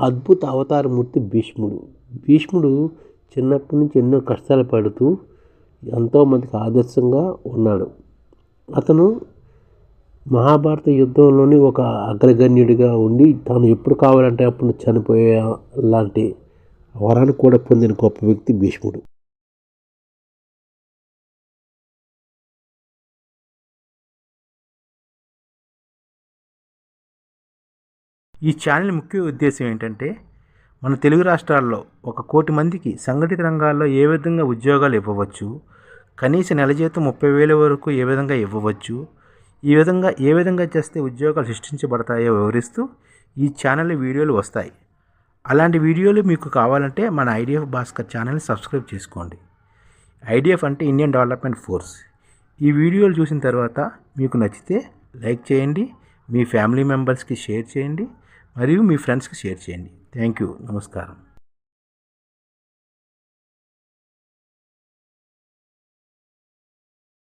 అద్భుత అవతారమూర్తి భీష్ముడు. భీష్ముడు చిన్నప్పటి నుంచి ఎన్నో కష్టాలు పడుతూ ఎంతోమందికి ఆదర్శంగా ఉన్నాడు. అతను మహాభారత యుద్ధంలోని ఒక అగ్రగణ్యుడిగా ఉండి తాను ఎప్పుడు కావాలంటే అప్పుడు చనిపోయే లాంటి వరాన్ని కూడా పొందిన గొప్ప వ్యక్తి భీష్ముడు. ఈ ఛానల్ ముఖ్య ఉద్దేశం ఏంటంటే మన తెలుగు రాష్ట్రాల్లో 1,00,00,000 మందికి సంఘటిత రంగాల్లో ఏ విధంగా ఉద్యోగాలు ఇవ్వవచ్చు, కనీస నెల జీతం 30,000 వరకు ఏ విధంగా ఇవ్వవచ్చు, ఏ విధంగా చేస్తే ఉద్యోగాలు సృష్టించబడతాయో వివరిస్తూ ఈ ఛానల్ వీడియోలు వస్తాయి. అలాంటి వీడియోలు మీకు కావాలంటే మన ఐడిఎఫ్ భాస్కర్ ఛానల్ని సబ్స్క్రైబ్ చేసుకోండి. ఐడిఎఫ్ అంటే ఇండియన్ డెవలప్మెంట్ ఫోర్స్. ఈ వీడియోలు చూసిన తర్వాత మీకు నచ్చితే లైక్ చేయండి, మీ ఫ్యామిలీ మెంబర్స్కి షేర్ చేయండి మరియు మీ ఫ్రెండ్స్కి షేర్ చేయండి. Thank you. నమస్కారం.